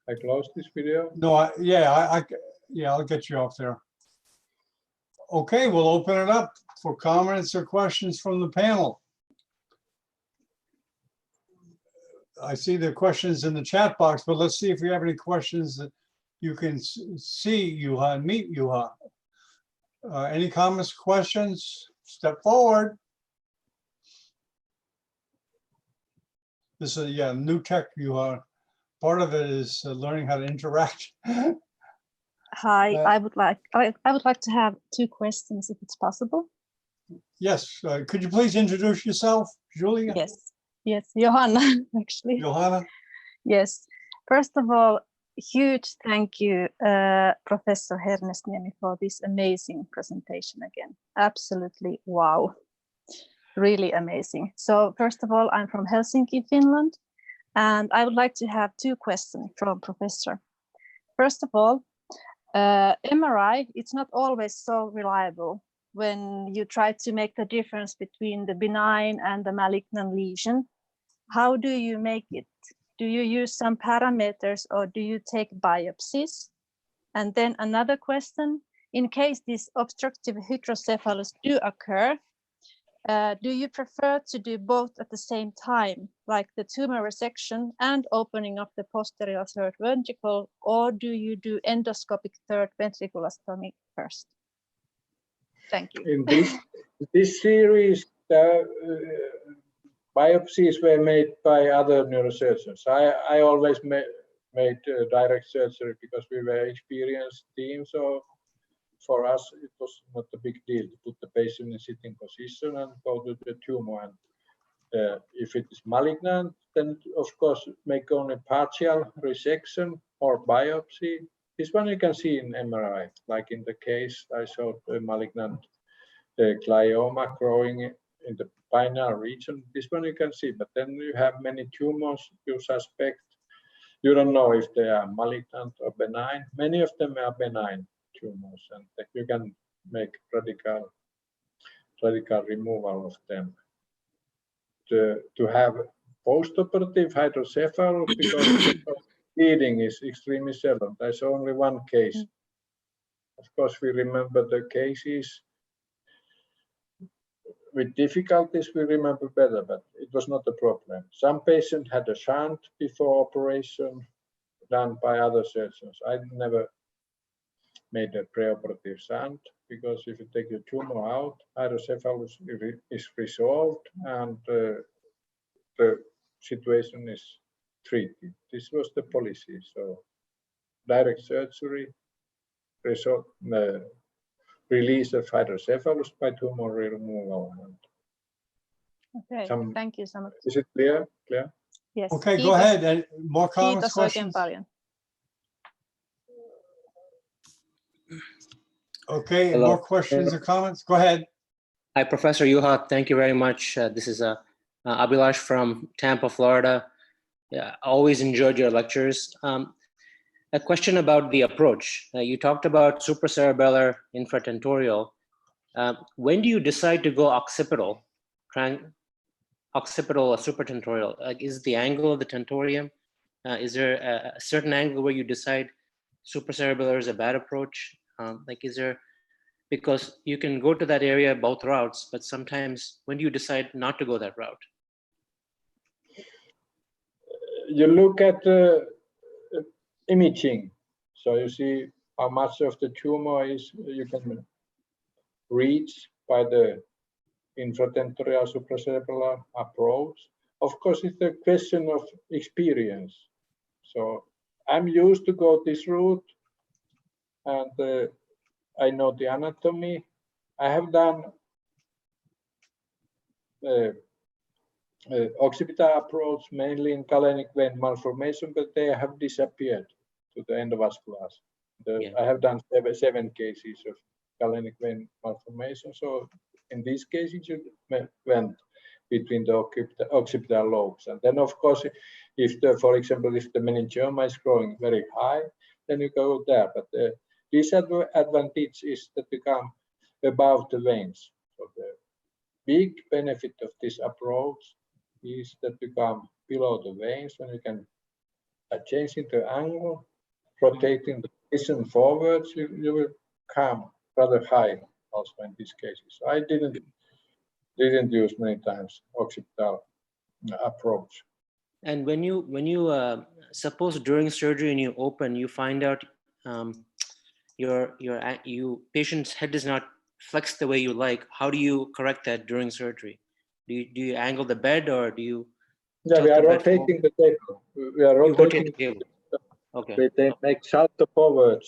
I close this video. No, yeah, I'll get you off there. Okay, we'll open it up for comments or questions from the panel. I see the questions in the chat box, but let's see if we have any questions that you can see Juha and meet Juha. Any comments, questions? Step forward. This is, yeah, new tech, Juha. Part of it is learning how to interact. Hi, I would like to have 2 questions if it's possible. Yes, could you please introduce yourself, Julia? Yes, Johanna, actually. Johanna? Yes. First of all, huge thank you, Professor Hernesniemi, for this amazing presentation again. Absolutely wow. Really amazing. So first of all, I'm from Helsinki, Finland, and I would like to have 2 questions from Professor. First of all, MRI, it's not always so reliable when you try to make the difference between the benign and the malignant lesion. How do you make it? Do you use some parameters or do you take biopsies? And then another question, in case these obstructive hydrocephalus do occur, do you prefer to do both at the same time, like the tumor resection and opening of the posterior third ventricle, or do you do endoscopic third ventriculostomy first? Thank you. In this series, the biopsies were made by other neurosurgeons. I always made direct surgery because we were experienced team. So for us, it was not a big deal to put the patient in sitting position and go to the tumor. And if it is malignant, then of course make only partial resection or biopsy. This one you can see in MRI, like in the case I showed the malignant glioma growing in the pineal region. This one you can see, but then you have many tumors you suspect. You don't know if they are malignant or benign. Many of them are benign tumors, and you can make radical removal of them. To have postoperative hydrocephalus, because bleeding is extremely seldom. There's only one case. Of course, we remember the cases with difficulties, we remember better, but it was not a problem. Some patient had a shunt before operation done by other surgeons. I never made a preoperative shunt because if you take the tumor out, hydrocephalus is resolved and the situation is treated. This was the policy. So direct surgery, release of hydrocephalus by tumor removal. Okay, thank you so much. Is it clear? Clear? Yes. Okay, go ahead. And more comments, questions? Okay, Hello. more questions or comments? Go ahead. Hi, Professor Juha. Thank you very much. This is Abhilash from Tampa, Florida. Yeah, always enjoyed your lectures. A question about the approach. You talked about supracerebellar infratentorial. When do you decide to go occipital or supratentorial? Like, is the angle of the tentorium? Is there a certain angle where you decide supracerebellar is a bad approach? Like, is there, because you can go to that area both routes, but sometimes when do you decide not to go that route? You look at the imaging, so you see how much of the tumor is you can reach by the infratentorial supracerebellar approach. Of course, it's a question of experience. So I'm used to go this route, and I know the anatomy. I have done occipital approach mainly in galenic vein malformation, but they have disappeared to the endovasculars. I have done seven cases of galenic vein malformation. So in these cases, you went between the occipital lobes. And then, of course, if the, for example, if the meningioma is growing very high, then you go there. But the disadvantage is that you come above the veins. So the big benefit of this approach is that you come below the veins, and you can changing the angle, rotating the patient forwards, you will come rather high also in these cases. So I didn't use many times occipital approach. And when you suppose during surgery and you open, you find out your patient's head does not flex the way you like. How do you correct that during surgery? Do you angle the bed, or do you? Yeah, we are rotating the table. We are rotating the table. Okay. They make salto forward.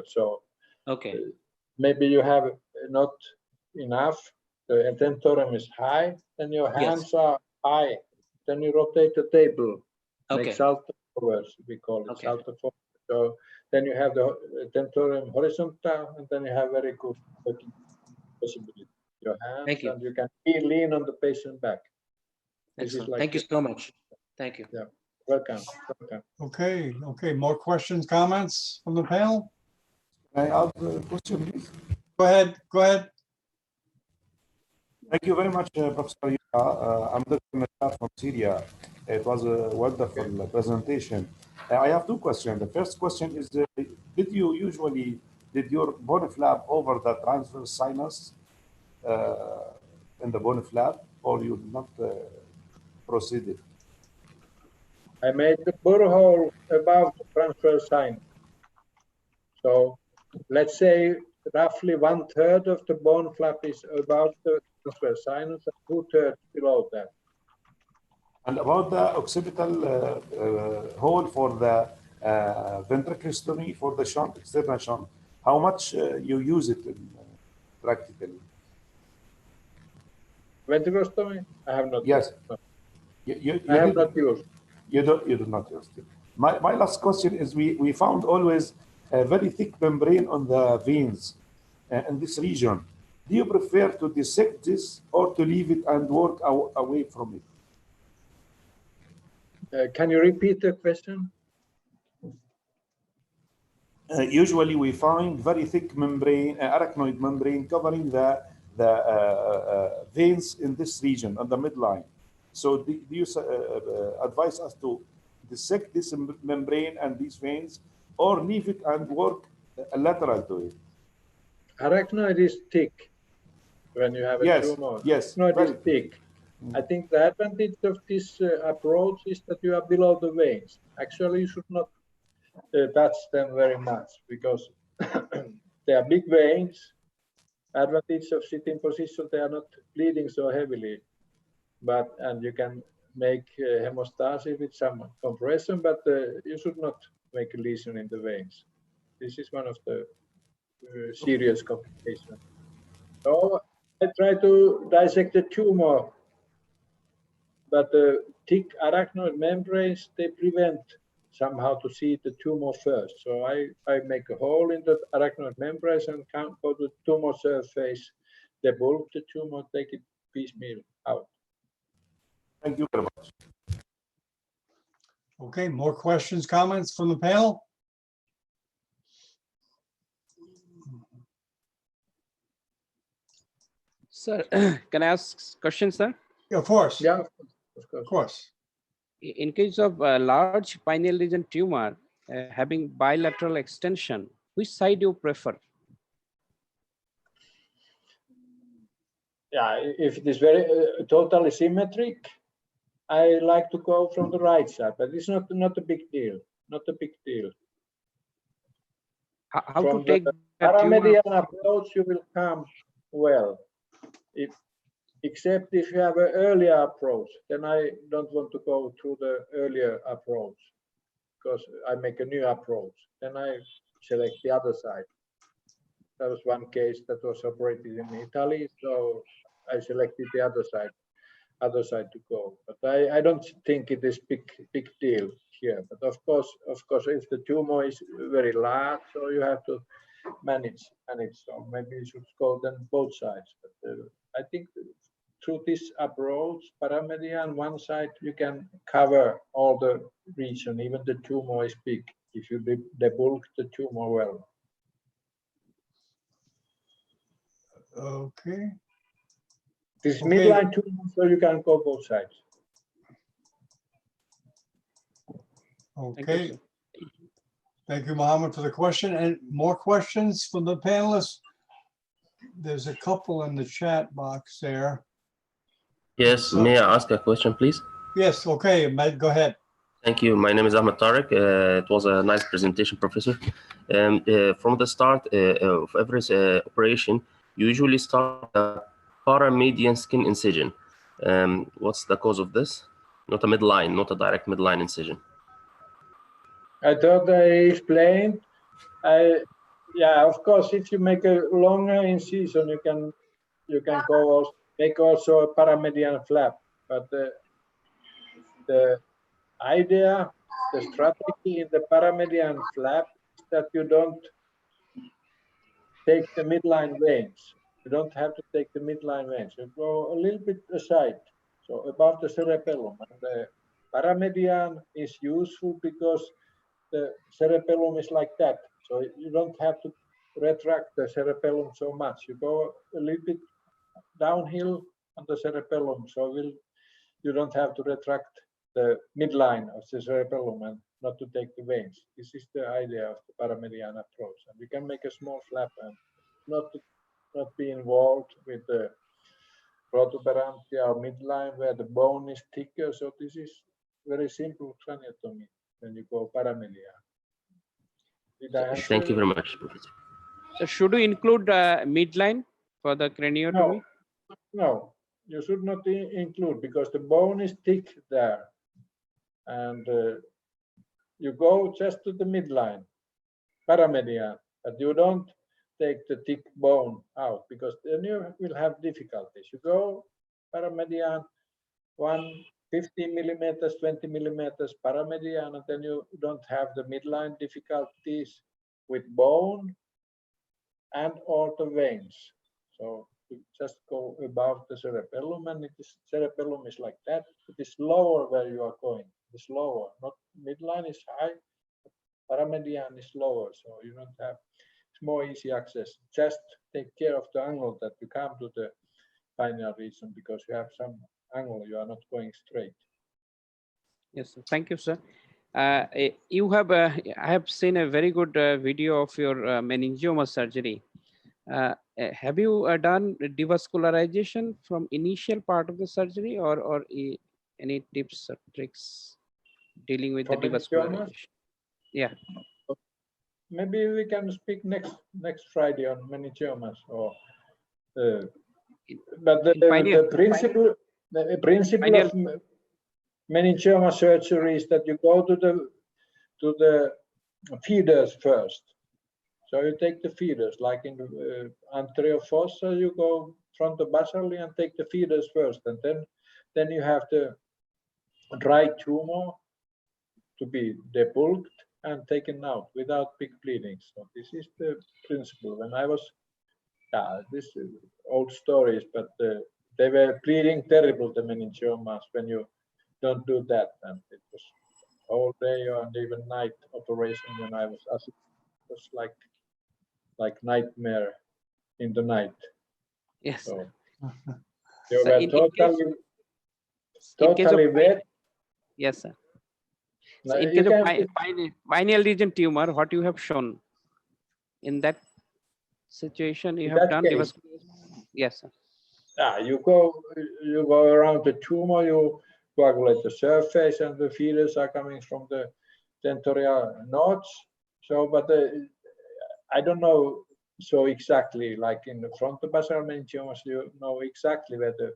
So okay. Maybe you have not enough. The tentorium is high, then your hands are high. Then you rotate the table. Okay. Make salto forwards, we call it salto forward. So then you have the tentorium horizontal, and then you have very good possibility. Your hands, Thank you. And you can lean on the patient back. Excellent. Thank you so much. Thank you. Yeah, welcome. Okay, more questions, comments from the panel? Can I ask a question, please? Go ahead. Thank you very much, Professor Juha. I'm Dr. Najjar from Syria. It was a wonderful presentation. I have two questions. The first question is, did your bone flap over the transverse sinus in the bone flap, or you did not proceed? I made the borehole above the transverse sinus. So let's say roughly 1/3 of the bone flap is above the transverse sinus and 2/3 below that. And about the occipital hole for the ventriculostomy for the shunt, external shunt, how much you use it practically? Ventriculostomy? I have not. Yes. I have not used. You do not use it. My last question is, we found always a very thick membrane on the veins in this region. Do you prefer to dissect this or to leave it and work away from it? Can you repeat the question? Usually we find very thick membrane, arachnoid membrane covering the veins in this region on the midline. So do you advise us to dissect this membrane and these veins, or leave it and work lateral to it? Arachnoid is thick when you have a tumor. Yes, arachnoid is thick. I think the advantage of this approach is that you are below the veins. Actually, you should not touch them very much because they are big veins. Advantage of sitting position, they are not bleeding so heavily. And you can make hemostasis with some compression, but you should not make a lesion in the veins. This is one of the serious complications. So I try to dissect the tumor, but the thick arachnoid membranes, they prevent somehow to see the tumor first. So I make a hole in the arachnoid membranes and go to the tumor surface, debulk the tumor, take it piecemeal out. Thank you very much. Okay, more questions, comments from the panel? Sir, can I ask questions, sir? Yeah, of course. Yeah, of course. Of course. In case of large pineal region tumor having bilateral extension, which side you prefer? Yeah, if it is very totally symmetric, I like to go from the right side, but it's not a big deal. Not a big deal. How From to take the the tumor? paramedian approach, you will come well. Except if you have an earlier approach, then I don't want to go through the earlier approach because I make a new approach. Then I select the other side. That was one case that was operated in Italy, so I selected the other side to go. But I don't think it is big deal here. But of course, if the tumor is very large, so you have to manage. So maybe you should go then both sides. But I think through this approach, paramedian one side, you can cover all the region, even the tumor is big, if you debulk the tumor well. Okay. This Okay. midline tumor, so you can go both sides. Okay. Thank you, Mohammed, for the question. And more questions from the panelists? There's a couple in the chat box there. Yes, may I ask a question, please? Yes, okay, Matt, go ahead. Thank you. My name is Ahmed Tariq. It was a nice presentation, Professor. From the start of every operation, you usually start a paramedian skin incision. What's the cause of this? Not a midline, not a direct midline incision. I thought I explained. Yeah, of course, if you make a longer incision, you can go make also a paramedian flap. But the idea, the strategy in the paramedian flap is that you don't take the midline veins. You don't have to take the midline veins. You go a little bit aside, so above the cerebellum. And the paramedian is useful because the cerebellum is like that. So you don't have to retract the cerebellum so much. You go a little bit downhill on the cerebellum, so you don't have to retract the midline of the cerebellum and not to take the veins. This is the idea of the paramedian approach. And you can make a small flap and not be involved with the protuberantia or midline where the bone is thicker. So this is very simple craniotomy when you go paramedian. Thank you very much, Professor. So should we include midline for the craniotomy? No, you should not include because the bone is thick there. And you go just to the midline, paramedian, but you don't take the thick bone out because then you will have difficulties. You go paramedian, 15 millimeters, 20 millimeters paramedian, and then you don't have the midline difficulties with bone and or the veins. So you just go above the cerebellum, and cerebellum is like that. It is lower where you are going. It is lower. Not midline is high, paramedian is lower, so you don't have. It's more easy access. Just take care of the angle that you come to the pineal region because you have some angle. You are not going straight. Yes, sir. Thank you, sir. You have I have seen a very good video of your meningioma surgery. Have you done devascularization from initial part of the surgery or any tips or tricks dealing with the devascularization? Yeah. Maybe we can speak next Friday on meningiomas or. But the principle of meningioma surgery is that you go to the feeders first. So you take the feeders, like in the anterior fossa, you go frontobasally and take the feeders first, and then you have the dry tumor to be debulked and taken out without big bleeding. So this is the principle. When I was, this is old stories, but they were bleeding terrible, the meningiomas, when you don't do that. And it was whole day and even night operation when I was asked. It was like nightmare in the night. Yes. So So you were in case totally of wet. yes, sir. So Now, in you case of can pineal region tumor, what you have shown in that situation, you in have that done case, devasculation. Yes, sir. you go around the tumor, you coagulate the surface, and the feeders are coming from the tentorial nodes. So, but I don't know so exactly, like in the frontabasal meningiomas, you know exactly where the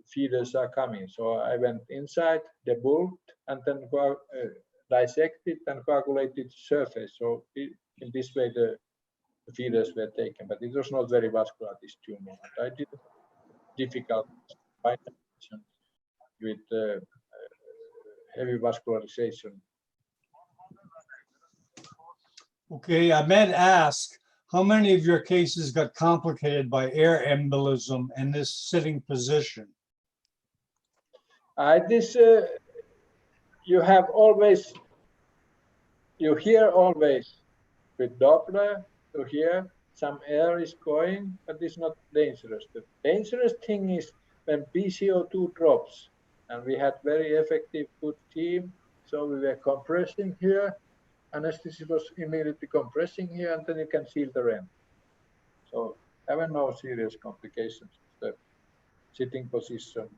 feeders are coming. So I went inside, debulked, and then dissected and coagulated the surface. So in this way, the feeders were taken, but it was not very vascular, this tumor. And I did difficult with heavy vascularization. Okay, Ahmed asked, how many of your cases got complicated by air embolism in this sitting position? You have always, you hear always with Doppler, you hear some air is going, but it's not dangerous. The dangerous thing is when PCO2 drops, and we had very effective, good team. So we were compressing here, anesthesia was immediately compressing here, and then you can feel the REM. So there were no serious complications of the sitting position.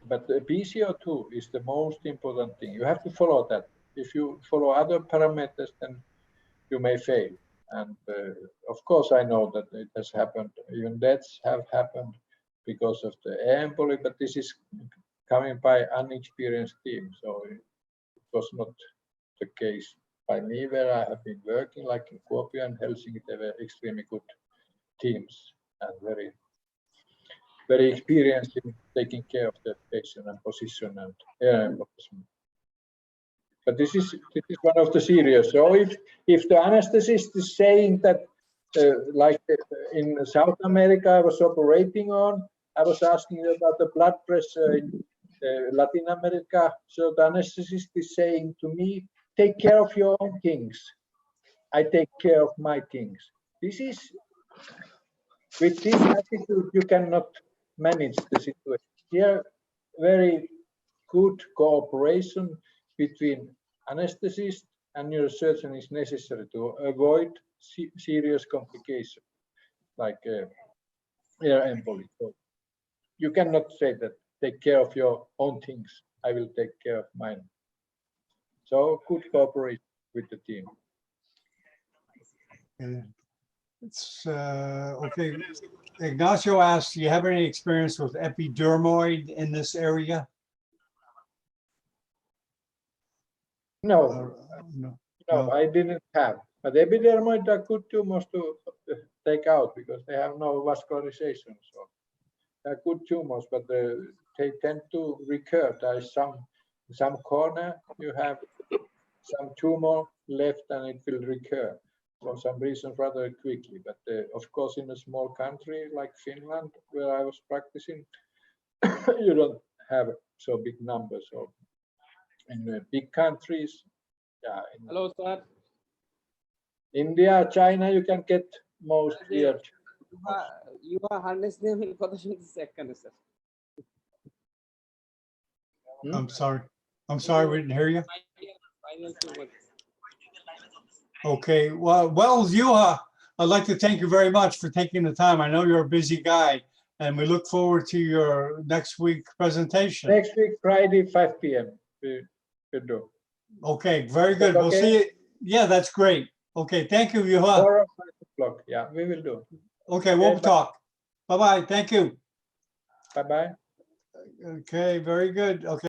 But the PCO2 is the most important thing. You have to follow that. If you follow other parameters, then you may fail. And of course, I know that it has happened. Even deaths have happened because of the air emboli, but this is coming by unexperienced team. So it was not the case by me, where I have been working, like in Kuopio and Helsinki. They were extremely good teams and very experienced in taking care of the patient and position and air embolism. But this is one of the serious. So if the anesthetist is saying that, like in South America, I was operating on, I was asking about the blood pressure in Latin America. So the anesthetist is saying to me, take care of your own things. I take care of my things. This is, with this attitude, you cannot manage the situation. Here, very good cooperation between anesthetist and neurosurgeon is necessary to avoid serious complications like air emboli. So you cannot say that, take care of your own things, I will take care of mine. So good cooperation with the team. It's okay. Ignacio asked, do you have any experience with epidermoid in this area? No, no, I didn't have. But epidermoid are good tumors to take out because they have no vascularization. So they're good tumors, but they tend to recur. There is some corner you have some tumor left and it will recur for some reason rather quickly. But of course, in a small country like Finland, where I was practicing, you don't have so big numbers. So in big countries, yeah. Hello, sir. India, China, you can get most here. Juha Hernesniemi কথা শুনতেছি একখানে sir. I'm sorry, we didn't hear you. Okay, well, Juha, I'd like to thank you very much for taking the time. I know you're a busy guy, and we look forward to your next week presentation. Next week, Friday, 5 p.m. We do. Okay, very good. We'll see you. Yeah, that's great. Okay, thank you, Juha. 4 or 5 o'clock. Yeah, we will do. Okay, we'll talk. Bye-bye. Thank you. Bye-bye. Okay, very good. Okay.